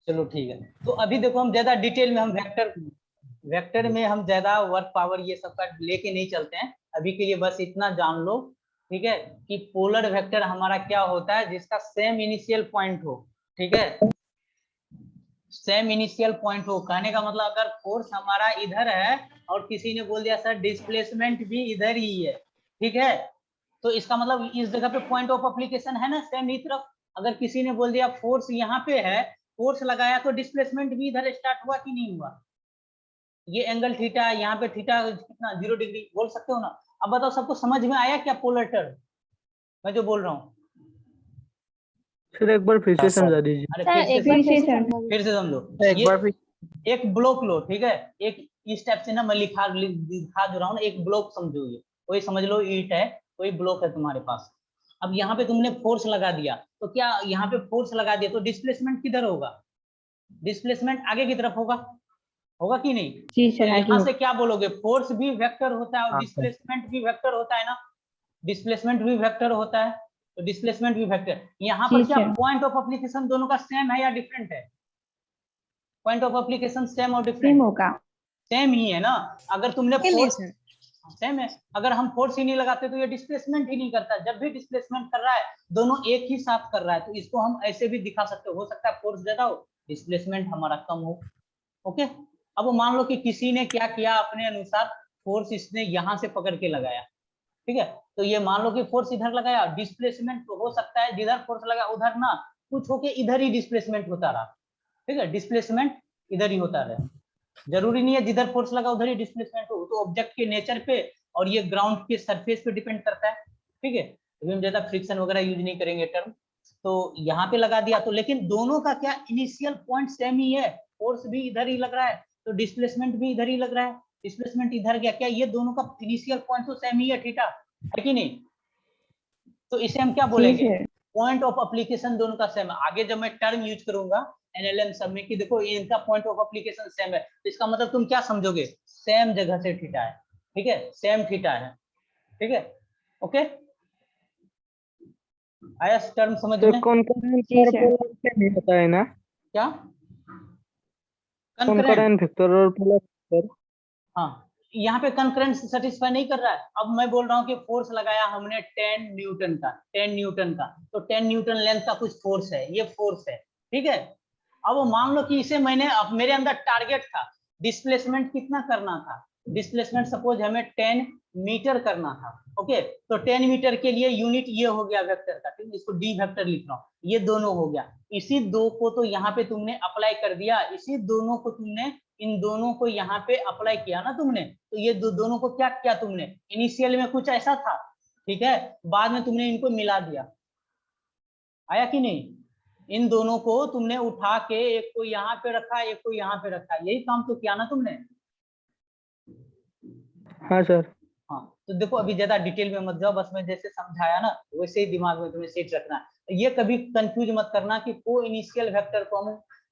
चलो ठीक है। तो अभी देखो हम ज्यादा डिटेल में हम वेक्टर में हम ज्यादा वर्क पावर ये सब का लेके नहीं चलते हैं। अभी के लिए बस इतना जान लो, ठीक है, कि पोलर वेक्टर हमारा क्या होता है, जिसका सेम इनिशियल पॉइंट हो। ठीक है, सेम इनिशियल पॉइंट हो, कहने का मतलब अगर फोर्स हमारा इधर है और किसी ने बोल दिया सर डिस्प्लेसमेंट भी इधर ही है, ठीक है, तो इसका मतलब इस जगह पे पॉइंट ऑफ एप्लीकेशन है ना सेम ही तरफ। अगर किसी ने बोल दिया फोर्स यहाँ पे है, फोर्स लगाया तो डिस्प्लेसमेंट भी इधर स्टार्ट हुआ कि नहीं हुआ। ये एंगल थीटा, यहाँ पे थीटा कितना 0 डिग्री बोल सकते हो ना। अब बताओ सबको समझ में आया क्या पोलर टर्म मैं जो बोल रहा हूँ। सर एक बार फिर से समझा दीजिए। अरे फिर से समझो। एक बार फिर। एक ब्लॉक लो, ठीक है, एक इस टाइप से ना मैं दिखा जो रहा हूँ, एक ब्लॉक समझो, ये कोई समझ लो ईंट है, कोई ब्लॉक है तुम्हारे पास। अब यहाँ पे तुमने फोर्स लगा दिया, तो क्या यहाँ पे फोर्स लगा दिया तो डिस्प्लेसमेंट किधर होगा, डिस्प्लेसमेंट आगे की तरफ होगा, होगा कि नहीं। तो यहाँ से क्या बोलोगे, फोर्स भी वेक्टर होता है और डिस्प्लेसमेंट भी वेक्टर होता है ना, डिस्प्लेसमेंट भी वेक्टर होता है, तो डिस्प्लेसमेंट भी वेक्टर। यहाँ पर क्या पॉइंट ऑफ एप्लीकेशन दोनों का सेम है या डिफरेंट है, पॉइंट ऑफ एप्लीकेशन सेम और डिफरेंट होगा, सेम ही है ना। अगर तुमने फोर्स सेम है, अगर हम फोर्स ही नहीं लगाते तो ये डिस्प्लेसमेंट ही नहीं करता। जब भी डिस्प्लेसमेंट कर रहा है दोनों एक ही साथ कर रहा है, तो इसको हम ऐसे भी दिखा सकते हो सकता है फोर्स ज्यादा हो डिस्प्लेसमेंट हमारा कम हो। ओके, अब मान लो कि किसी ने क्या किया अपने अनुसार, फोर्स इसने यहां से पकड़ के लगाया, ठीक है, तो ये मान लो कि फोर्स इधर लगाया, डिस्प्लेसमेंट तो हो सकता है जिधर फोर्स लगा उधर ना कुछ होके इधर ही डिस्प्लेसमेंट होता रहा, ठीक है, डिस्प्लेसमेंट इधर ही होता रहा। जरूरी नहीं है जिधर फोर्स लगा उधर ही डिस्प्लेसमेंट हो, तो ऑब्जेक्ट के नेचर पे और ये ग्राउंड के सरफेस पे डिपेंड करता है, ठीक है। अभी हम ज्यादा फ्रिक्शन वगैरह यूज नहीं करेंगे टर्म। तो यहाँ पे लगा दिया, तो लेकिन दोनों का क्या इनिशियल पॉइंट सेम ही है, फोर्स भी इधर ही लग रहा है तो डिस्प्लेसमेंट भी इधर ही लग रहा है, डिस्प्लेसमेंट इधर गया, क्या ये दोनों का इनिशियल पॉइंट तो सेम ही है थीटा, है कि नहीं। तो इसे हम क्या बोलेंगे, पॉइंट ऑफ एप्लीकेशन दोनों का सेम है। आगे जब मैं टर्म यूज करूंगा एनएलएम सब में कि देखो इनका पॉइंट ऑफ एप्लीकेशन सेम है, तो इसका मतलब तुम क्या समझोगे, सेम जगह से थीटा है, ठीक है, सेम थीटा है, ठीक है। ओके, आया टर्म समझ में। नहीं होता है ना, क्या कॉन्करेंट वेक्टर और पोलर वेक्टर। हाँ, यहाँ पे कंकरेंट सेटिस्फाई नहीं कर रहा है। अब मैं बोल रहा हूँ कि फोर्स लगाया हमने 10 न्यूटन का, 10 न्यूटन का, तो 10 न्यूटन लेंथ का कुछ फोर्स है, ये फोर्स है, ठीक है। अब मान लो कि इसे मैंने, अब मेरे अंदर टारगेट था डिस्प्लेसमेंट कितना करना था, डिस्प्लेसमेंट सपोज हमें 10 मीटर करना था, ओके, तो 10 मीटर के लिए यूनिट ये हो गया वेक्टर का, ठीक है, इसको डी वेक्टर लिख रहा हूँ, ये दोनों हो गया। इसी दो को तो यहाँ पे तुमने अप्लाई कर दिया, इसी दोनों को तुमने इन दोनों को यहाँ पे अप्लाई किया ना तुमने, तो ये दोनों को क्या किया तुमने, इनिशियल में कुछ ऐसा था, ठीक है, बाद में तुमने इनको मिला दिया, आया कि नहीं। इन दोनों को तुमने उठा के एक को यहाँ पे रखा, एक को यहाँ पे रखा, यही काम तो किया ना तुमने। हाँ सर। हाँ, तो देखो अभी ज्यादा डिटेल में मत जाओ, बस मैं जैसे समझाया ना वैसे ही दिमाग में तुम्हें सेट रखना है। ये कभी कंफ्यूज मत करना कि को इनिशियल वेक्टर को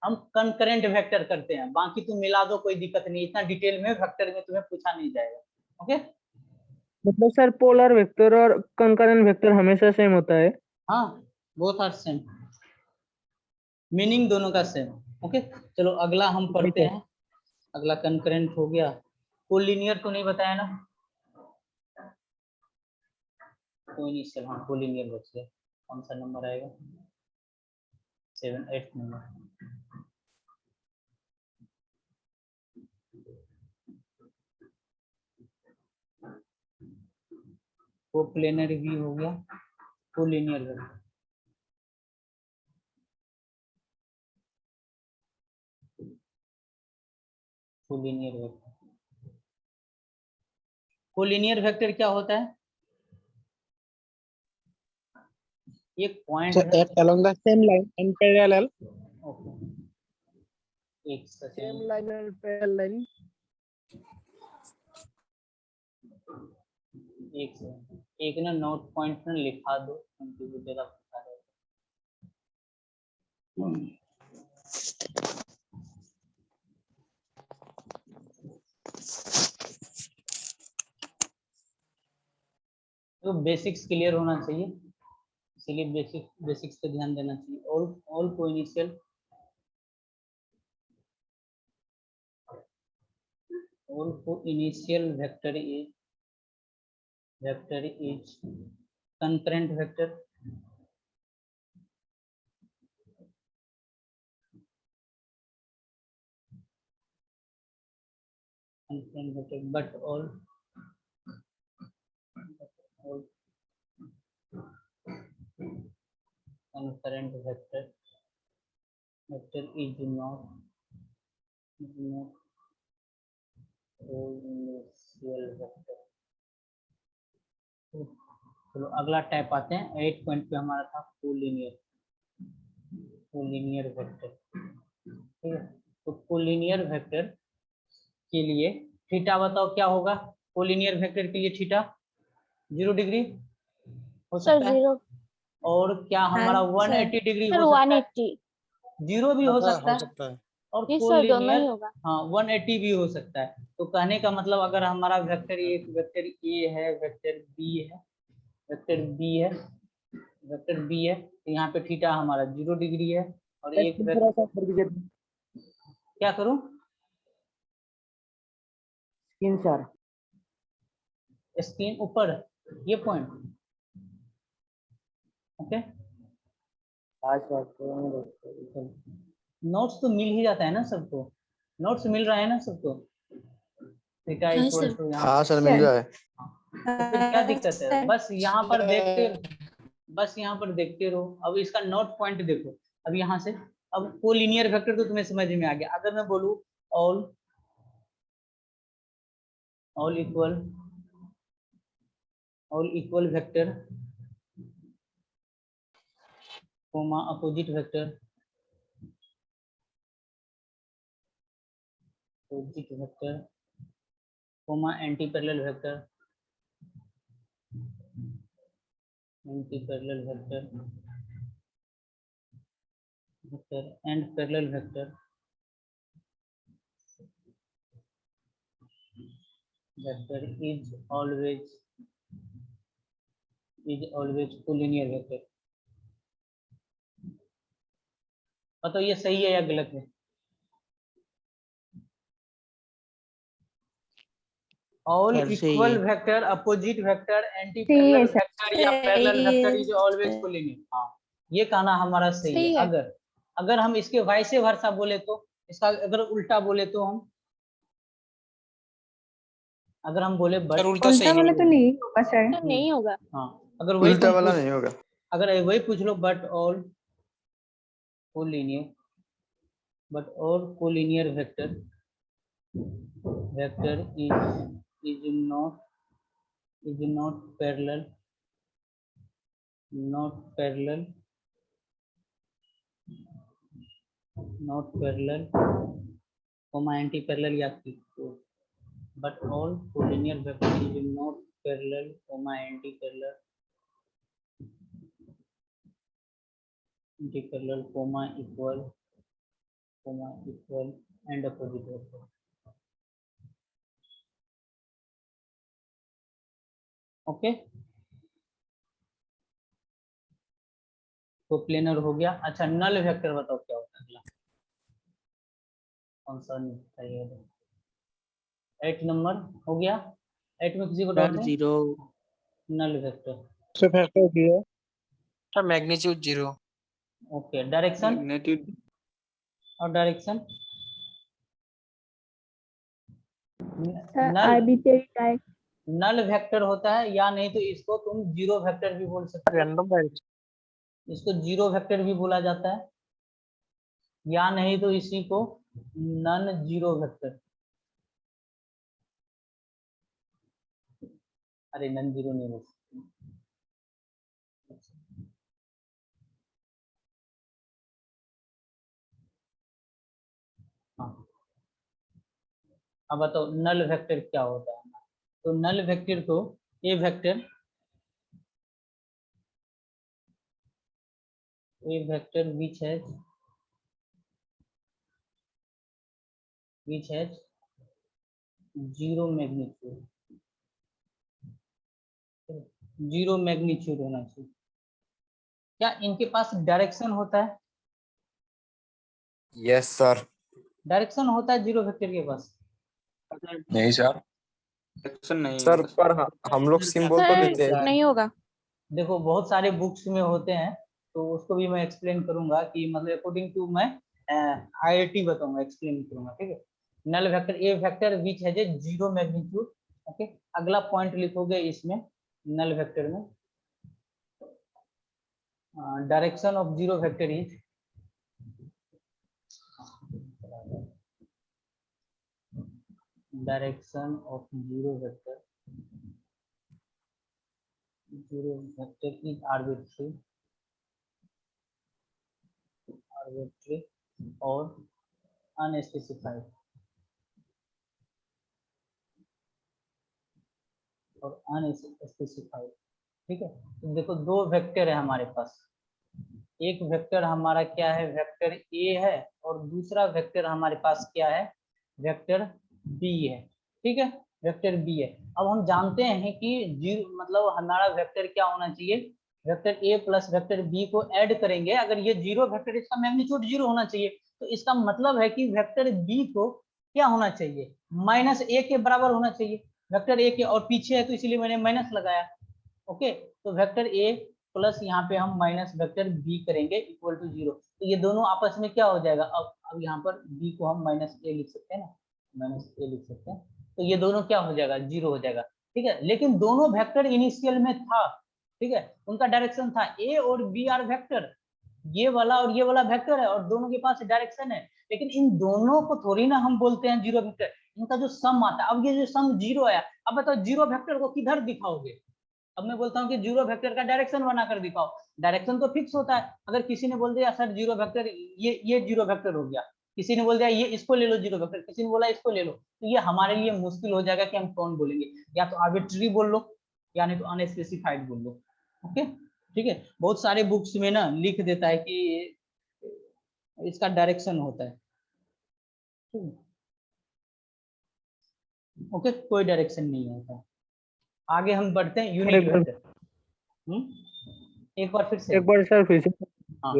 हम कंकरेंट वेक्टर करते हैं, बाकी तुम मिला दो कोई दिक्कत नहीं, इतना डिटेल में वेक्टर में तुम्हें पूछा नहीं जाएगा। ओके, मतलब सर पोलर वेक्टर और कंकरेंट वेक्टर हमेशा सेम होता है। हाँ, बोथ आर सेम, मीनिंग दोनों का सेम। ओके, चलो अगला हम पढ़ते हैं। अगला कंकरेंट हो गया, कोलिनियर तो नहीं बताया ना, कोई नहीं, चलो हाँ कोलिनियर बच गया। कौन सा नंबर आएगा, 7 8 नंबर। कोप्लेनर भी हो गया, collinear vector, collinear vector, collinear vector क्या होता है, एक पॉइंट है along the same line and parallel. Okay, एक Same second, line and parallel. एक सेकंड, एक ना नोट पॉइंट में लिखा दो क्योंकि वो जरा बता रहे तो बेसिक्स क्लियर होना चाहिए, इसीलिए बेसिक्स पे ध्यान देना चाहिए। ऑल को initial vector is concurrent vector, but all concurrent vector is not initial vector। चलो अगला टाइप आते हैं। 8 पॉइंट पे हमारा था कोलिनियर वेक्टर। ठीक है, तो कोलिनियर वेक्टर के लिए थीटा बताओ क्या होगा। कोलिनियर वेक्टर के लिए थीटा 0 डिग्री हो सकता है, और क्या हमारा 180 डिग्री हो सकता है, 0 भी हो सकता है, और कोलिनियर हाँ 180 भी हो सकता है। तो कहने का मतलब अगर हमारा वेक्टर वेक्टर ए है, वेक्टर बी है, वेक्टर बी है, वेक्टर बी है, तो यहाँ पे थीटा हमारा 0 डिग्री है, और एक क्या करूं स्क्रीन ऊपर ये पॉइंट। ओके, नोट्स तो मिल ही जाता है ना सबको, नोट्स मिल रहा है ना सबको। थीटा इक्वल टू हाँ सर मिल रहा है। तो फिर क्या दिक्कत है, बस यहाँ पर देखते रहो। अब इसका नोट पॉइंट देखो। अब यहाँ से अब कोलिनियर वेक्टर तो तुम्हें समझ में आ गया। अगर मैं बोलूं all equal vector comma opposite vector comma anti parallel vector and parallel vector is always collinear vector। बताओ ये सही है या गलत है। All equal vector, opposite vector, anti parallel vector या parallel vector is always collinear. हाँ ये कहना हमारा सही है। अगर हम इसके वाइस वर्सा बोले तो, इसका अगर उल्टा बोले तो हम, अगर हम बोले बट उल्टा वाला तो नहीं होगा सर, नहीं होगा। हाँ अगर वही उल्टा वाला नहीं होगा। अगर वही पूछ लो but all collinear vector is not parallel anti parallel या but all collinear vector is not parallel anti parallel equal and opposite vector। Okay तो प्लेनर हो गया। अच्छा नल वेक्टर बताओ क्या होता है अगला, कौन सा चाहिए। 8 नंबर हो गया। 8 में किसी को डाउट है। 0 null vector magnitude 0। Okay direction और डायरेक्शन नल वेक्टर होता है, या नहीं तो इसको तुम जीरो वेक्टर भी बोल सकते हो। इसको जीरो वेक्टर भी बोला जाता है, या नहीं तो इसी को नन जीरो वेक्टर। अरे नन जीरो नहीं बोल सकते। हाँ अब बताओ नल वेक्टर क्या होता है। तो नल वेक्टर को a vector which has zero magnitude होना चाहिए। क्या इनके पास डायरेक्शन होता है? Yes sir. डायरेक्शन होता है जीरो वेक्टर के पास? नहीं सर। डायरेक्शन नहीं सर होगा पर हम लोग सिंबल तो सर देते हैं। नहीं होगा। देखो बहुत सारे बुक्स में होते हैं, तो उसको भी मैं एक्सप्लेन करूंगा कि मतलब अकॉर्डिंग टू मैं आईआईटी बताऊंगा, एक्सप्लेन करूंगा, ठीक है। Null vector a vector which has a zero magnitude. Okay, अगला पॉइंट लिखोगे इसमें नल वेक्टर में, direction of zero vector is direction of zero vector is arbitrary और अनस्पेसिफाइड ठीक है। तो देखो दो वेक्टर है हमारे पास, एक वेक्टर हमारा क्या है, वेक्टर ए है, और दूसरा वेक्टर हमारे पास क्या है, वेक्टर बी है, ठीक है, वेक्टर बी है। अब हम जानते हैं कि जीरो मतलब हमारा वेक्टर क्या होना चाहिए, vector A plus vector B को ऐड करेंगे, अगर ये जीरो वेक्टर, इसका मैग्नीट्यूड जीरो होना चाहिए, तो इसका मतलब है कि वेक्टर बी को क्या होना चाहिए, माइनस ए के बराबर होना चाहिए। वेक्टर ए के और पीछे है तो इसीलिए मैंने माइनस लगाया। ओके, तो वेक्टर ए प्लस यहाँ पे हम माइनस वेक्टर बी करेंगे इक्वल टू जीरो, तो ये दोनों आपस में क्या हो जाएगा, अब यहाँ पर बी को हम माइनस ए लिख सकते हैं ना, माइनस ए लिख सकते हैं, तो ये दोनों क्या हो जाएगा, जीरो हो जाएगा, ठीक है। लेकिन दोनों वेक्टर इनिशियल में था, ठीक है, उनका डायरेक्शन था, ए और बी आर वेक्टर, ये वाला और ये वाला वेक्टर है और दोनों के पास डायरेक्शन है, लेकिन इन दोनों को थोड़ी ना हम बोलते हैं जीरो वेक्टर, इनका जो सम आता है, अब ये जो सम जीरो आया, अब बताओ जीरो वेक्टर को किधर दिखाओगे, अब मैं बोलता हूँ कि जीरो वेक्टर का डायरेक्शन बनाकर दिखाओ, डायरेक्शन तो फिक्स होता है, अगर किसी ने बोल दिया सर जीरो वेक्टर ये जीरो वेक्टर हो गया, किसी ने बोल दिया ये इसको ले लो जीरो वेक्टर, किसी ने बोला इसको ले लो, तो ये हमारे लिए मुश्किल हो जाएगा कि हम कौन बोलेंगे, या तो आर्बिट्री बोल लो या नहीं तो अनस्पेसिफाइड बोल लो। ओके, ठीक है, बहुत सारे बुक्स में ना लिख देता है कि इसका डायरेक्शन होता है, ओके, कोई डायरेक्शन नहीं होता। आगे हम बढ़ते हैं यूनिट वेक्टर। एक बार फिर से, एक बार सर फिर से। हाँ,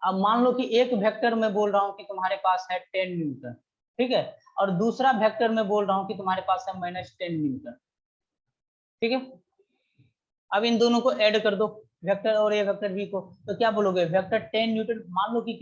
अब मान लो कि एक वेक्टर में बोल रहा हूँ कि तुम्हारे पास है 10 न्यूटन, ठीक है, और दूसरा वेक्टर में बोल रहा हूँ कि तुम्हारे पास है -10 न्यूटन, ठीक है। अब इन दोनों को ऐड कर दो, वेक्टर और ये वेक्टर बी को, तो क्या बोलोगे, वेक्टर 10 न्यूटन, मान लो कि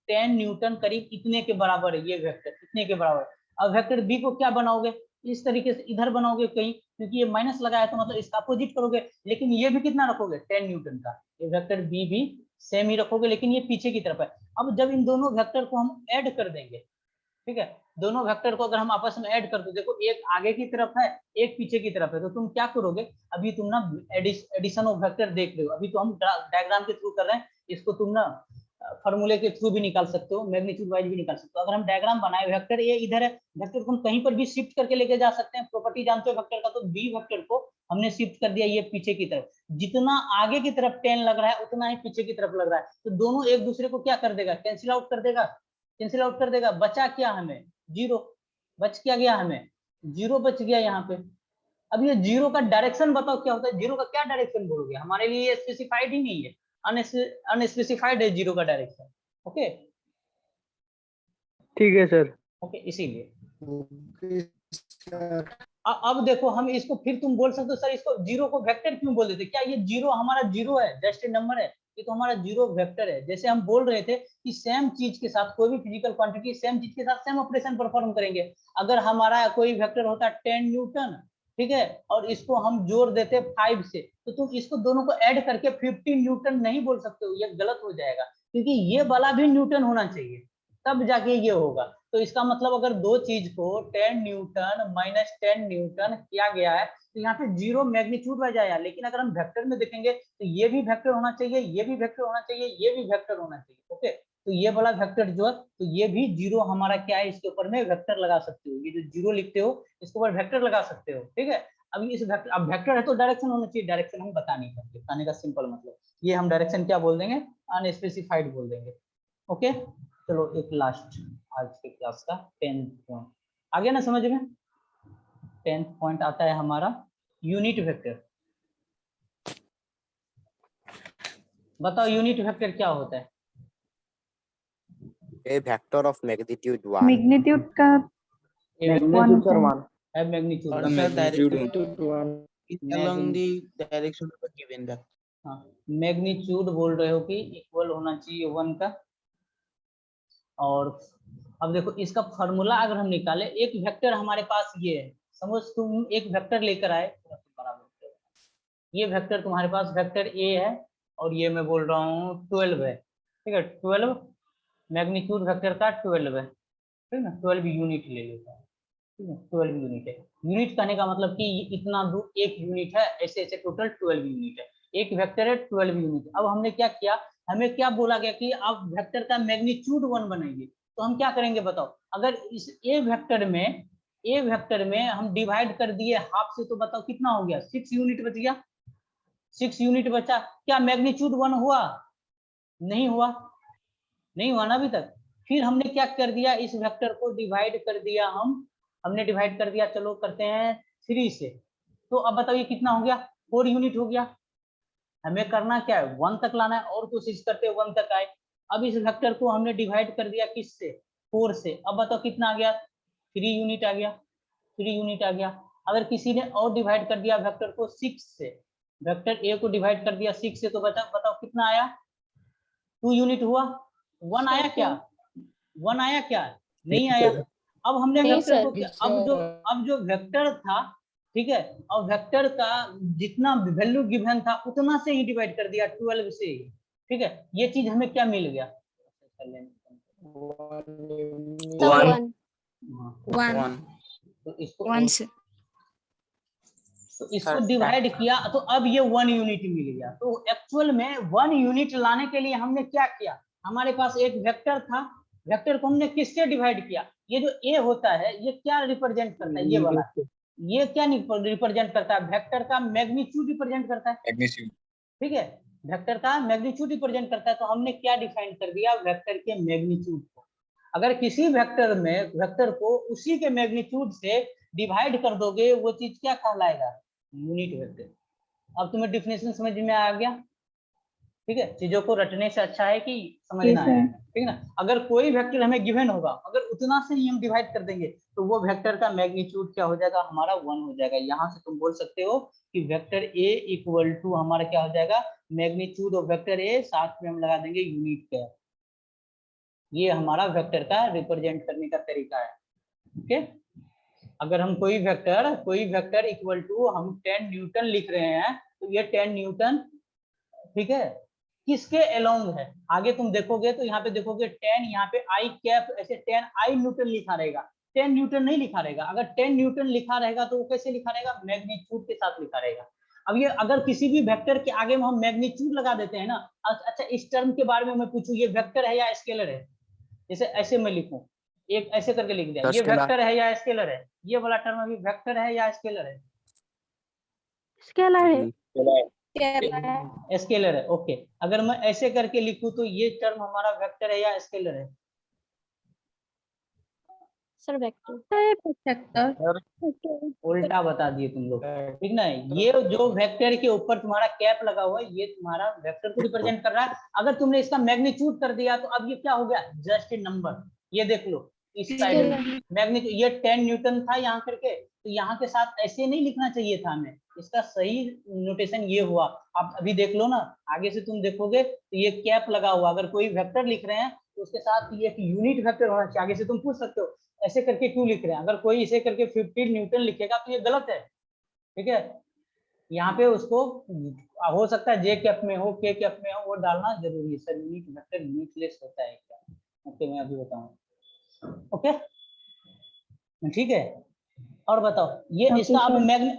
10 न्यूटन करीब इतने के बराबर है, ये वेक्टर इतने के बराबर। अब वेक्टर बी को क्या बनाओगे, इस तरीके से इधर बनाओगे कहीं, क्योंकि ये माइनस लगाया तो मतलब इसका अपोजिट करोगे, लेकिन ये भी कितना रखोगे 10 न्यूटन का, ये वेक्टर बी भी सेम ही रखोगे, लेकिन ये पीछे की तरफ है। अब जब इन दोनों वेक्टर को हम ऐड कर देंगे, ठीक है, दोनों वेक्टर को अगर हम आपस में ऐड कर दो, देखो एक आगे की तरफ है एक पीछे की तरफ है, तो तुम क्या करोगे, अभी तुम ना एडिशन ऑफ वेक्टर देख रहे हो, अभी तो हम डायग्राम के थ्रू कर रहे हैं, इसको तुम ना फॉर्मूले के थ्रू भी निकाल सकते हो, मैग्नीट्यूड वाइज भी निकाल सकते हो। अगर हम डायग्राम बनाए वेक्टर ए इधर है, वेक्टर को हम कहीं पर भी शिफ्ट करके लेके जा सकते हैं, प्रॉपर्टी जानते हो वेक्टर का, तो बी वेक्टर को हमने शिफ्ट कर दिया ये पीछे की तरफ, जितना आगे की तरफ 10 लग रहा है उतना ही पीछे की तरफ लग रहा है, तो दोनों एक दूसरे को क्या कर देगा, कैंसिल आउट कर देगा, कैंसिल आउट कर देगा, बचा क्या हमें, जीरो, बच क्या गया हमें, जीरो बच गया यहाँ पे। अब ये जीरो का डायरेक्शन बताओ क्या होता है, जीरो का क्या डायरेक्शन बोलोगे, हमारे लिए ये स्पेसिफाइड ही नहीं है, अनस्पेसिफाइड है जीरो का डायरेक्शन। ओके, ठीक है सर। ओके, इसीलिए अब देखो हम इसको फिर तुम बोल सकते हो सर इसको जीरो को वेक्टर क्यों बोल देते, क्या ये जीरो हमारा जीरो है, जस्ट ए नंबर है, ये तो हमारा जीरो वेक्टर है। जैसे हम बोल रहे थे कि सेम चीज के साथ कोई भी फिजिकल क्वांटिटी सेम चीज के साथ सेम ऑपरेशन परफॉर्म करेंगे, अगर हमारा कोई वेक्टर होता 10 न्यूटन, ठीक है, और इसको हम जोड़ देते 5 से, तो तुम इसको दोनों को ऐड करके 50 न्यूटन नहीं बोल सकते हो, ये गलत हो जाएगा, क्योंकि ये वाला भी न्यूटन होना चाहिए तब जाके ये होगा। तो इसका मतलब अगर दो चीज को 10 न्यूटन -10 न्यूटन किया गया है, तो यहाँ पे जीरो मैग्नीट्यूड रह जाएगा, लेकिन अगर हम वेक्टर में देखेंगे तो ये भी वेक्टर होना चाहिए, ये भी वेक्टर होना चाहिए, ये भी वेक्टर होना चाहिए। ओके, तो ये वाला वेक्टर जो है, तो ये भी जीरो हमारा क्या है, इसके ऊपर में वेक्टर लगा सकते हो, ये जो जीरो लिखते हो इसके ऊपर वेक्टर लगा सकते हो, ठीक है। अब इस वेक्टर, अब वेक्टर है तो डायरेक्शन होना चाहिए, डायरेक्शन हम बता नहीं सकते, बताने का सिंपल मतलब ये हम डायरेक्शन क्या बोल देंगे, अनस्पेसिफाइड बोल देंगे। ओके, चलो एक लास्ट आज के क्लास का 10th पॉइंट आ गया ना समझ में। 10th पॉइंट आता है हमारा यूनिट वेक्टर। बताओ यूनिट वेक्टर क्या होता है? A vector of magnitude 1. Magnitude का मैग्नीट्यूड सर One. 1 है मैग्नीट्यूड और का sir magnitude direction along the direction of a given vector. हाँ मैग्नीट्यूड बोल रहे हो कि इक्वल होना चाहिए 1 का। और अब देखो इसका फॉर्मूला अगर हम निकाले, एक वेक्टर हमारे पास ये है, समझ तुम एक वेक्टर लेकर आए, ये वेक्टर तुम्हारे पास वेक्टर ए है और ये मैं बोल रहा हूँ 12 है, ठीक है। 12 मैग्नीट्यूड वेक्टर का 12 है, ठीक है ना। 12 यूनिट ले लेता है, ठीक है। 12 यूनिट है। यूनिट कहने का मतलब कि इतना दूर एक यूनिट है, ऐसे ऐसे टोटल 12 यूनिट है। एक वेक्टर है 12 यूनिट। अब हमने क्या किया, हमें क्या बोला गया कि आप वेक्टर का मैग्नीट्यूड 1 बनाइए। तो हम क्या करेंगे बताओ, अगर इस ए वेक्टर में हम डिवाइड कर दिए हाफ से, तो बताओ कितना हो गया, 6 यूनिट बच गया। 6 यूनिट बचा, क्या मैग्नीट्यूड 1 हुआ? नहीं हुआ, नहीं हुआ ना अभी तक। फिर हमने क्या कर दिया, इस वेक्टर को डिवाइड कर दिया, हमने डिवाइड कर दिया, चलो करते हैं 3 से। तो अब बताओ ये कितना हो गया, 4 यूनिट हो गया। हमें करना क्या है, 1 तक लाना है और कोशिश करते 1 तक आए। अब इस वेक्टर को हमने डिवाइड कर दिया किससे, 4 से। अब बताओ कितना आ गया, 3 यूनिट आ गया, 3 यूनिट आ गया। अगर किसी ने और डिवाइड कर दिया वेक्टर को 6 से, वेक्टर ए को डिवाइड कर दिया 6 से, तो बताओ कितना आया, 2 यूनिट हुआ। 1 आया क्या, 1 आया क्या, नहीं आया। अब हमने वेक्टर को क्या, अब जो वेक्टर था, ठीक है, अब वेक्टर का जितना वैल्यू गिवन था उतना से ही डिवाइड कर दिया 12 से ही, ठीक है। ये चीज हमें क्या मिल गया, One. तो इसको One से तो इसको डिवाइड किया, तो अब ये 1 यूनिट मिल गया। तो एक्चुअल में 1 यूनिट लाने के लिए हमने क्या किया, हमारे पास एक वेक्टर था, वेक्टर को हमने किससे डिवाइड किया। ये जो ए होता है ये क्या रिप्रेजेंट करता है, ये वाला, ये क्या रिप्रेजेंट करता है, वेक्टर का मैग्नीट्यूड रिप्रेजेंट करता है, magnitude ठीक है। वेक्टर का मैग्नीट्यूड रिप्रेजेंट करता है। तो हमने क्या डिफाइन कर दिया, वेक्टर के मैग्नीट्यूड को। अगर किसी वेक्टर को उसी के मैग्नीट्यूड से डिवाइड कर दोगे, वो चीज क्या कहलाएगा, यूनिट वेक्टर। अब तुम्हें डिफिनेशन समझ में आ गया, ठीक है। चीजों को रटने से अच्छा है कि समझना है, ठीक है ना। अगर कोई वेक्टर हमें गिवन होगा, अगर उतना से ही हम डिवाइड कर देंगे, तो वो वेक्टर का मैग्नीट्यूड क्या हो जाएगा, हमारा 1 हो जाएगा। यहाँ से तुम बोल सकते हो कि वेक्टर ए इक्वल टू हमारा क्या हो जाएगा, मैग्नीट्यूड ऑफ वेक्टर ए, साथ में हम लगा देंगे यूनिट का। ये हमारा वेक्टर का रिप्रेजेंट करने का तरीका है, ओके। अगर हम कोई वेक्टर इक्वल टू हम 10 न्यूटन लिख रहे हैं, तो ये 10 न्यूटन, ठीक है, किसके अलोंग है। आगे तुम देखोगे तो यहाँ पे देखोगे 10, यहाँ पे आई कैप, ऐसे 10 आई न्यूटन लिखा रहेगा, 10 न्यूटन नहीं लिखा रहेगा। अगर 10 न्यूटन लिखा रहेगा तो वो कैसे लिखा रहेगा, मैग्नीट्यूड के साथ लिखा रहेगा। अब ये अगर किसी भी वेक्टर के आगे में हम मैग्नीट्यूड लगा देते हैं ना, अच्छा इस टर्म के बारे में मैं पूछूं, ये वेक्टर है या स्केलर है, जैसे ऐसे मैं लिखूं, एक ऐसे करके लिख दिया, ये वेक्टर है या स्केलर है, ये वाला टर्म अभी वेक्टर है या स्केलर है, स्केलर है, स्केलर है, ओके। अगर मैं ऐसे करके लिखूं तो ये टर्म हमारा वेक्टर है या स्केलर है, सर वेक्टर उल्टा बता दिए तुम लोग, ठीक ना। ये जो वेक्टर के ऊपर तुम्हारा कैप लगा हुआ है, ये तुम्हारा वेक्टर को रिप्रेजेंट कर रहा है। अगर तुमने इसका मैग्नीट्यूड कर दिया, तो अब ये क्या हो गया, जस्ट ए नंबर। ये देख लो इस साइड में मैग्नीट्यूड, ये 10 न्यूटन था यहाँ करके, तो यहाँ के साथ ऐसे नहीं लिखना चाहिए था हमें, इसका सही नोटेशन ये हुआ। आप अभी देख लो ना, आगे से तुम देखोगे तो ये कैप लगा हुआ, अगर कोई वेक्टर लिख रहे हैं तो उसके साथ ये एक यूनिट वेक्टर होना चाहिए। आगे से तुम पूछ सकते हो ऐसे करके क्यों लिख रहे हैं, अगर कोई इसे करके 50 न्यूटन लिखेगा तो ये गलत है, ठीक है। यहाँ पे उसको हो सकता है जे कैप में हो, के कैप में हो, वो डालना जरूरी है। सर यूनिट वेक्टर यूनिटलेस होता है क्या, ओके मैं अभी बताऊँ, ओके ठीक है। और बताओ ये इसका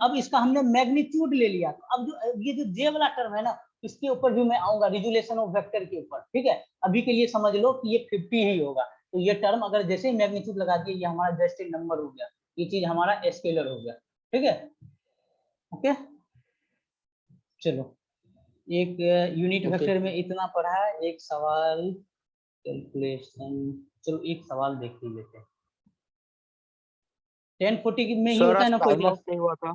अब इसका हमने मैग्नीट्यूड ले लिया। तो अब जो ये जो जे वाला टर्म है ना, इसके ऊपर भी मैं आऊंगा, रिजुलेशन ऑफ वेक्टर के ऊपर, ठीक है। अभी के लिए समझ लो कि ये 50 ही होगा। तो ये टर्म अगर जैसे ही मैग्नीट्यूड लगा दिए, ये हमारा जस्ट एक नंबर हो गया, ये चीज हमारा स्केलर हो गया, ठीक है, ओके। चलो एक यूनिट वेक्टर में इतना पढ़ा है। एक सवाल कैलकुलेशन, चलो एक सवाल देख ही लेते हैं। 10:40 में ही होता है ना कोई क्लास, नहीं हुआ था,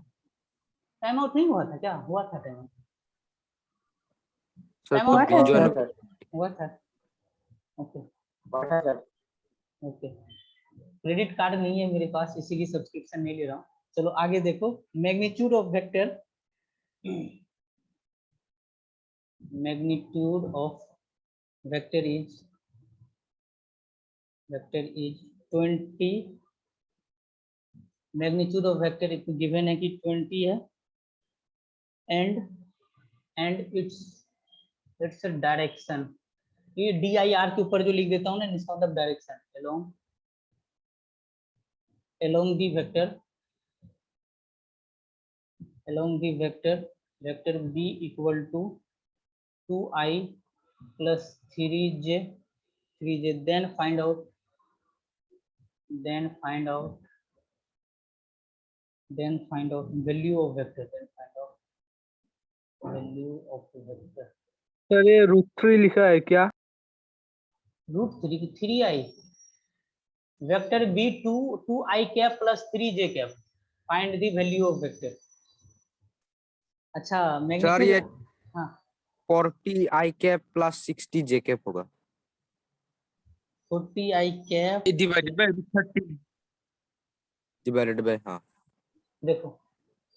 टाइम आउट नहीं हुआ था क्या, हुआ था टाइम आउट, सर Time तो out? बीजो हुआ था। ओके ओके, क्रेडिट कार्ड नहीं है मेरे पास, इसीलिए सब्सक्रिप्शन नहीं ले रहा हूँ। चलो आगे देखो, magnitude of vector, magnitude of vector is 20, magnitude of vector given है कि 20 है, एंड इट्स डायरेक्शन, ये DIR के ऊपर जो लिख देता हूँ ना, इसका मतलब direction, along the vector B equal to 2I plus 3j, then find out value of vector, sir ये √3 लिखा है क्या? √3 vector B 2I cap plus 3j cap, find the value of vector. अच्छा सर मैग्नीट्यूड, ये हाँ 40 आई cap plus 60 जे cap होगा 40I cap divided by 30। Divided by, हाँ देखो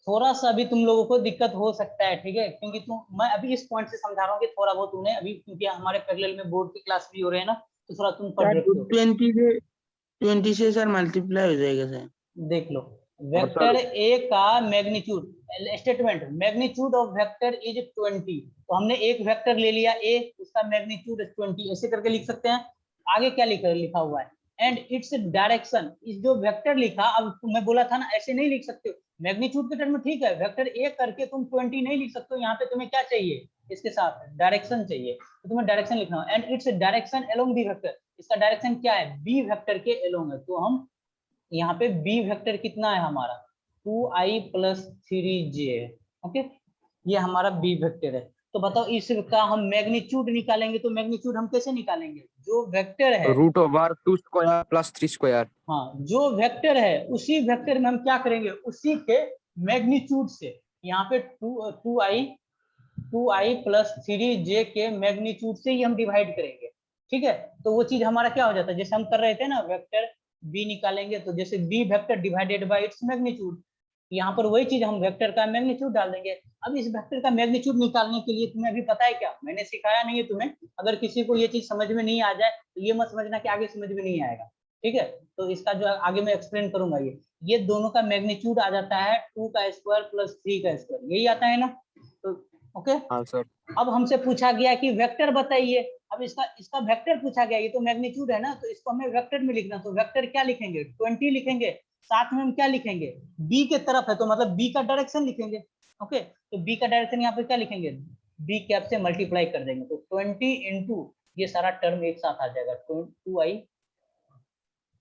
थोड़ा सा अभी तुम लोगों को दिक्कत हो सकता है, ठीक है, क्योंकि मैं अभी इस पॉइंट से समझा रहा हूँ कि थोड़ा बहुत तुमने अभी, क्योंकि हमारे पैरेलल में बोर्ड की क्लास भी हो रहे हैं ना, तो थोड़ा तुम पढ़ रहे हो। 20 से सर मल्टीप्लाई हो जाएगा सर। देख लो, वेक्टर ए का magnitude, statement magnitude of vector is 20, तो हमने एक वेक्टर ले लिया ए, उसका मैग्नीट्यूड 20, ऐसे करके लिख सकते हैं। आगे क्या लिखा हुआ है, एंड इट्स डायरेक्शन, इस जो वेक्टर लिखा, अब मैं बोला था ना ऐसे नहीं लिख सकते हो मैग्नीट्यूड के टर्म में, ठीक है, वेक्टर ए करके तुम 20 नहीं लिख सकते हो, यहाँ पे तुम्हें क्या चाहिए, इसके साथ डायरेक्शन चाहिए, तो तुम्हें डायरेक्शन लिखना है, and its direction along the vector, इसका डायरेक्शन क्या है, बी वेक्टर के अलोंग है, तो हम यहाँ पे बी वेक्टर कितना है हमारा 2I plus 3j है, ओके, ये हमारा बी वेक्टर है। तो बताओ इसका हम मैग्नीट्यूड निकालेंगे, तो मैग्नीट्यूड हम कैसे निकालेंगे, जो वेक्टर है, √2 स्क्वायर प्लस 3 स्क्वायर, हाँ जो वेक्टर है उसी वेक्टर में हम क्या करेंगे, उसी के मैग्नीट्यूड से, यहाँ पे 2I plus 3j के मैग्नीट्यूड से ही हम डिवाइड करेंगे, ठीक है, तो वो चीज हमारा क्या हो जाता है, जैसे हम कर रहे थे ना, वेक्टर बी निकालेंगे, तो जैसे B vector divided by its magnitude, यहाँ पर वही चीज हम वेक्टर का मैग्नीट्यूड डाल देंगे। अब इस वेक्टर का मैग्नीट्यूड निकालने के लिए तुम्हें अभी पता है क्या, मैंने सिखाया नहीं है तुम्हें, अगर किसी को ये चीज समझ में नहीं आ जाए तो ये मत समझना कि आगे समझ में नहीं आएगा, ठीक है, तो इसका जो आगे मैं एक्सप्लेन करूंगा, ये दोनों का मैग्नीट्यूड आ जाता है 2 का स्क्वायर प्लस 3 का स्क्वायर, यही आता है ना, तो ओके। हाँ सर। अब हमसे पूछा गया कि वेक्टर बताइए, अब इसका वेक्टर पूछा गया, ये तो मैग्नीट्यूड है ना, तो इसको हमें वेक्टर में लिखना, तो वेक्टर क्या लिखेंगे 20 लिखेंगे, साथ में हम क्या लिखेंगे, बी के तरफ है तो मतलब बी का डायरेक्शन लिखेंगे, ओके, तो बी का डायरेक्शन यहाँ पे क्या लिखेंगे, बी कैप से मल्टीप्लाई कर देंगे, तो 20 इंटू ये सारा टर्म एक साथ आ जाएगा,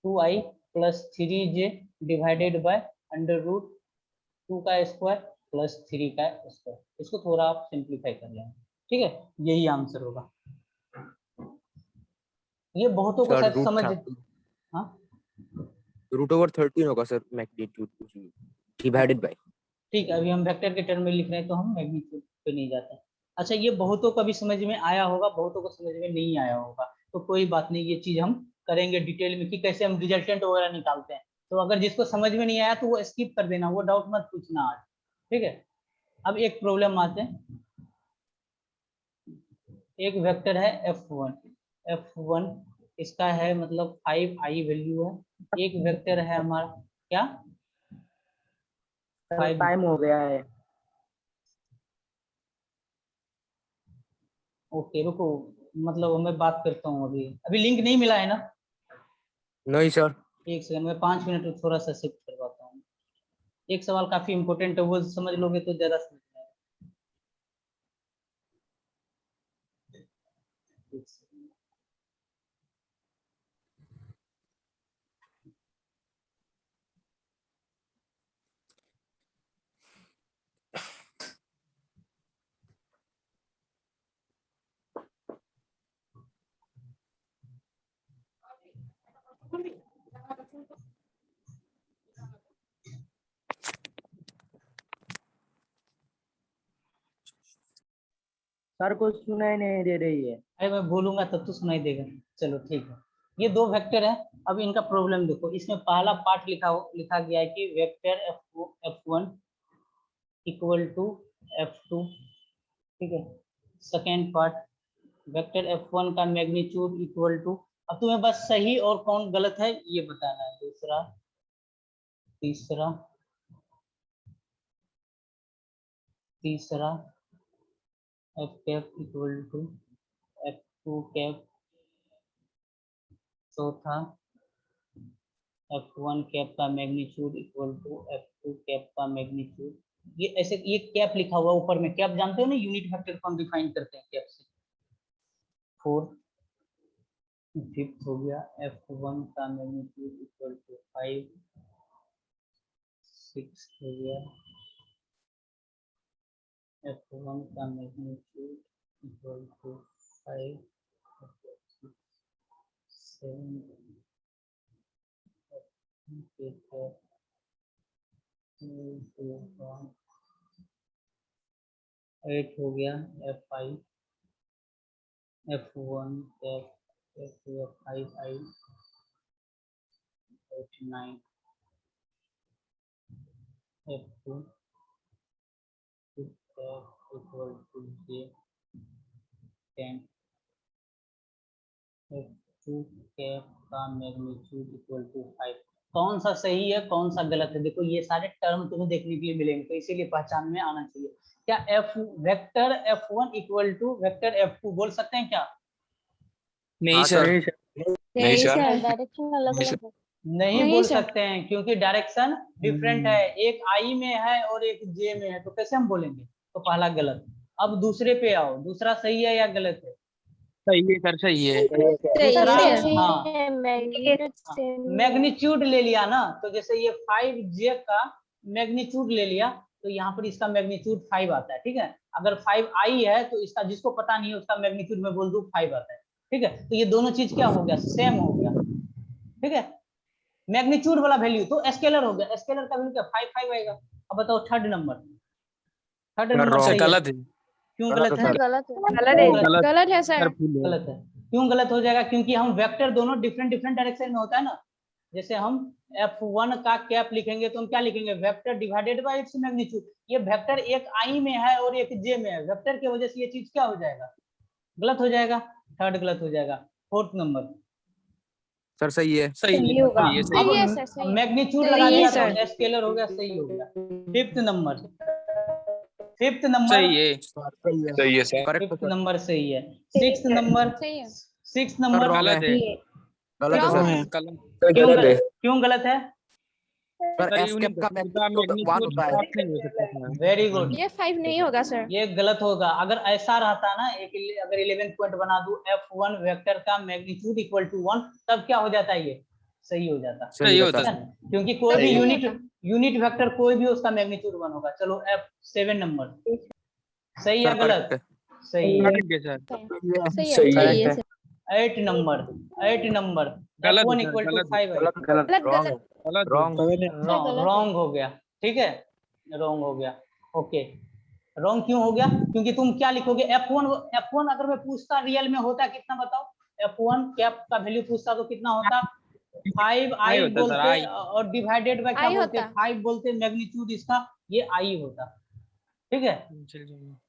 2I plus 3j divided by √2 का स्क्वायर प्लस 3 का स्क्वायर, इसको थोड़ा आप सिंप्लीफाई कर लेंगे, ठीक है, यही आंसर होगा। ये बहुतों को शायद समझ, हाँ √13 होगा सर मैग्नीट्यूड डिवाइडेड बाय, ठीक है, अभी हम वेक्टर के टर्म में लिख रहे हैं तो हम मैग्नीट्यूड पे नहीं जाते। अच्छा ये बहुतों को भी समझ में आया होगा, बहुतों को समझ में नहीं आया होगा, तो कोई बात नहीं, ये चीज हम करेंगे डिटेल में कि कैसे हम रिजल्टेंट वगैरह निकालते हैं, तो अगर जिसको समझ में नहीं आया तो वो स्किप कर देना, वो डाउट मत पूछना आज, ठीक है। अब एक प्रॉब्लम आते हैं, एक वेक्टर है f1 इसका है मतलब 5I वैल्यू है, एक वेक्टर है हमारा क्या, टाइम हो गया है। ओके रुको, मतलब मैं बात करता हूँ, अभी लिंक नहीं मिला है ना, नहीं सर। एक सेकंड में 5 मिनट थोड़ा सा शिफ्ट करवाता हूँ, एक सवाल काफी इंपॉर्टेंट है, वो समझ लोगे तो ज्यादा समझ में आएगा। एक सेकंड। सर को सुनाई नहीं दे रही है। अरे मैं बोलूंगा तब तो सुनाई देगा। चलो ठीक है, ये दो वेक्टर है। अब इनका प्रॉब्लम देखो, इसमें पहला पार्ट लिखा गया है कि vector F1 equal to F2, ठीक है। सेकेंड पार्ट, वेक्टर F1 का मैग्नीट्यूड इक्वल टू, अब तुम्हें बस सही और कौन गलत है ये बताना है। दूसरा, तीसरा, F cap equal to F2 cap, चौथा F1 कैप का magnitude equal to F2 cap का मैग्नीट्यूड। ये ऐसे, ये कैप लिखा हुआ ऊपर में, कैप जानते हो ना, यूनिट वेक्टर को हम डिफाइन करते हैं कैप से। 4, फिफ्थ हो गया F1 का मैग्नीट्यूड इक्वल टू 5, 6 हो गया F1 का मैग्नीट्यूड इक्वल टू 5, 7 8 हो गया F5, F1 F5I, 9 F2 equal to J, 10 F2 cap का मैग्नीट्यूड इक्वल टू 5। कौन सा सही है कौन सा गलत है, देखो ये सारे टर्म तुम्हें देखने के लिए मिलेंगे, तो इसीलिए पहचान में आना चाहिए। क्या vector F1 equal to vector F2 बोल सकते हैं क्या? नहीं सर। नहीं सर, डायरेक्शन अलग अलग है। नहीं नहीं बोल सर। सकते हैं क्योंकि डायरेक्शन डिफरेंट है, एक I में है और एक J में है, तो कैसे हम बोलेंगे? तो पहला गलत। अब दूसरे पे आओ, दूसरा सही है या गलत है? सही है सर, सही है। दूसरा, सही हाँ, है, मैग्नीट्यूड सेम है। मैग्नीट्यूड ले लिया ना, तो जैसे ये 5J का मैग्नीट्यूड ले लिया, तो यहाँ पर इसका मैग्नीट्यूड 5 आता है, ठीक है। अगर 5I है तो इसका, जिसको पता नहीं है उसका मैग्नीट्यूड में बोल दूं 5 आता है, ठीक है। तो ये दोनों चीज क्या हो गया, सेम हो गया, ठीक है। मैग्नीट्यूड वाला वैल्यू तो स्केलर हो गया, स्केलर का वैल्यू क्या 5 5 आएगा। अब बताओ third number, third number sir सही है। गलत है। क्यों गलत है? सर गलत है। गलत गलत है सर। गलत है। क्यों गलत हो जाएगा? क्योंकि हम वेक्टर दोनों डिफरेंट डिफरेंट डायरेक्शन में होता है ना। जैसे हम F1 का कैप लिखेंगे तो हम क्या लिखेंगे, vector divided by its magnitude. ये वेक्टर एक I में है और एक J में है, वेक्टर की वजह से ये चीज क्या हो जाएगा, गलत हो जाएगा। थर्ड गलत हो जाएगा। फोर्थ नंबर सर सही है। सही होगा। सही है, सही सही है अब सर, सही है। मैग्नीट्यूड सही लगा है दिया सर। तो स्केलर हो गया, सही हो गया। फिफ्थ नंबर, फिफ्थ नंबर, सही है। सही है sir. Correct fifth sir. Number सही है। सिक्स्थ नंबर, सही है। सिक्स्थ सर नंबर रॉन्ग है। गलत है Wrong सर। है। क्यों गलत, क्यों गलत है? सर एफ कैप का मैग्नीट्यूड 1 होता है। नहीं हो सकता था। Very good. ये 5 नहीं होगा सर। ये गलत होगा। अगर ऐसा रहता ना, एक अगर 11th पॉइंट बना दूं, F1 वेक्टर का मैग्नीट्यूड इक्वल टू 1, तब क्या हो जाता है, ये सही हो जाता, सही होता ठीक है। है? क्योंकि कोई तब भी सही यूनिट वेक्टर कोई भी उसका मैग्नीट्यूड 1 होगा। चलो F7 नंबर, सही या सर गलत? करेक्ट है। सही है। करेक्ट है सर। सही है। सही है सर। 8 नंबर, 8 नंबर, गलत है F1 सर, इक्वल टू गलत है। 5 है। गलत गलत गलत रॉन्ग। गलत है। रॉन्ग हो गया, ठीक है, रॉन्ग हो गया। ओके, रॉन्ग क्यों हो गया? क्योंकि तुम क्या लिखोगे, F1 अगर मैं पूछता रियल में होता कितना बताओ, F1 कैप का वैल्यू पूछता तो कितना होता, 5 आई I होता सर, बोलते आई। और डिवाइडेड बाय क्या I बोलते, होता। 5 बोलते, मैग्नीट्यूड इसका ये I होता, ठीक है।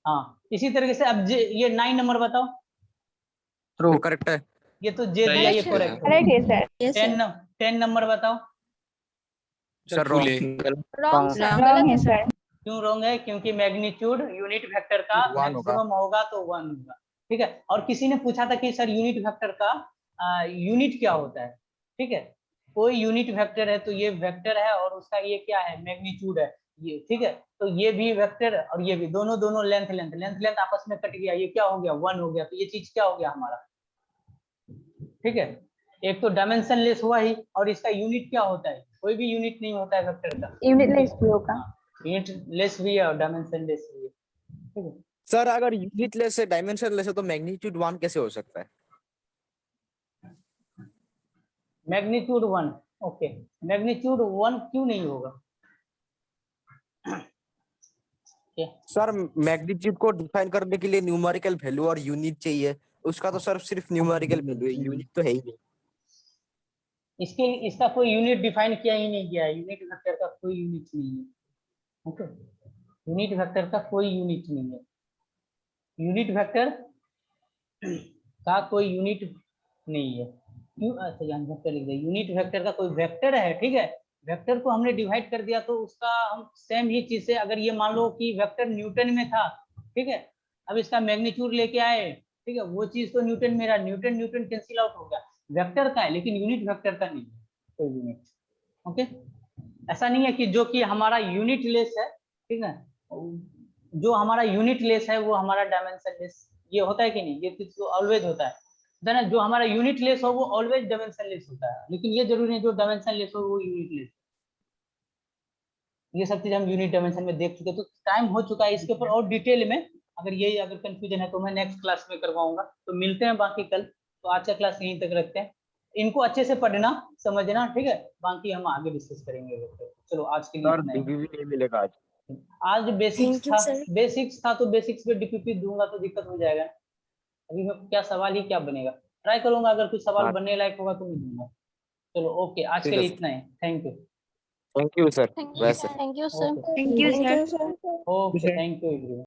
हाँ, इसी तरीके से अब ये 9 नंबर बताओ। सर करेक्ट है। ये तो जे दिया, ये करेक्ट है। करेक्ट है सर। Yes 10 sir. 10 नंबर बताओ। Sir wrong. रॉन्ग सर, गलत है सर। क्यों रॉन्ग है? क्योंकि मैग्नीट्यूड यूनिट वेक्टर का One होगा। मैक्सिमम होगा तो 1 होगा, ठीक है। और किसी ने पूछा था कि सर यूनिट वेक्टर का यूनिट क्या होता है, ठीक है। कोई यूनिट वेक्टर है तो ये वेक्टर है और उसका ये क्या है, मैग्नीट्यूड है ये, ठीक है। तो ये भी वेक्टर और ये भी, दोनों लेंथ लेंथ लेंथ लेंथ आपस में कट गया, ये क्या हो गया, 1 हो गया। तो ये चीज क्या हो गया हमारा, ठीक है। एक तो डायमेंशन लेस हुआ ही, और इसका यूनिट क्या होता है, कोई भी यूनिट नहीं होता है वेक्टर का, यूनिटलेस भी होगा। यूनिट लेस भी है और डायमेंशन लेस भी है, ठीक है। सर अगर यूनिट लेस है डायमेंशन लेस है तो मैग्नीट्यूड 1 कैसे हो सकता है? मैग्नीट्यूड 1, ओके, मैग्नीट्यूड 1 क्यों नहीं होगा? क्या सर मैग्नीट्यूड को डिफाइन करने के लिए न्यूमेरिकल वैल्यू और यूनिट चाहिए, उसका तो सर सिर्फ न्यूमेरिकल वैल्यू है, यूनिट तो है ही नहीं। इसका कोई यूनिट डिफाइन किया ही नहीं गया है, यूनिट वेक्टर का कोई यूनिट नहीं है। ओके, यूनिट वेक्टर का कोई यूनिट नहीं है, यूनिट वेक्टर का कोई यूनिट नहीं है। क्यों? अच्छा यहाँ वेक्टर लिख दिया, यूनिट वेक्टर का कोई वेक्टर है, ठीक है। वेक्टर को हमने डिवाइड कर दिया तो उसका हम सेम ही चीज से, अगर ये मान लो कि वेक्टर न्यूटन में था, ठीक है, अब इसका मैग्नीट्यूड लेके आए, ठीक है, वो चीज तो न्यूटन में रहा, न्यूटन न्यूटन कैंसिल आउट हो गया, वेक्टर का है लेकिन यूनिट वेक्टर का नहीं है कोई यूनिट। ओके, ऐसा नहीं है कि जो कि हमारा यूनिट लेस है, ठीक है, जो हमारा यूनिट लेस है वो हमारा डायमेंशन लेस, ये होता है कि नहीं, ये चीज तो ऑलवेज होता है ना, जो हमारा यूनिट लेस हो वो ऑलवेज डायमेंशन लेस होता है, लेकिन ये जरूरी नहीं जो डायमेंशन लेस हो वो यूनिट लेस। ये सब चीज हम यूनिट डायमेंशन में देख चुके, तो टाइम हो चुका है इसके ऊपर और डिटेल में, अगर कंफ्यूजन है तो मैं नेक्स्ट क्लास में करवाऊंगा। तो मिलते हैं बाकी कल, तो आज का क्लास यहीं तक रखते हैं, इनको अच्छे से पढ़ना समझना, ठीक है, बाकी हम आगे डिस्कस करेंगे। चलो आज के लिए सर इतना ही। डीबी भी नहीं मिलेगा आज। आज बेसिक्स Thank you, था, sir. बेसिक्स था तो बेसिक्स पे डीपीपी दूंगा तो दिक्कत हो जाएगा। अभी मैं क्या सवाल ही क्या बनेगा, ट्राई करूंगा, अगर कुछ सवाल हाँ। बनने लायक होगा तो मैं दूंगा। चलो ओके, आज ठीक के है लिए सर। इतना ही, thank you. Thank you sir. Thank you, वैसे sir. Thank you, sir. Okay Thank you, sir. Okay, thank you everyone.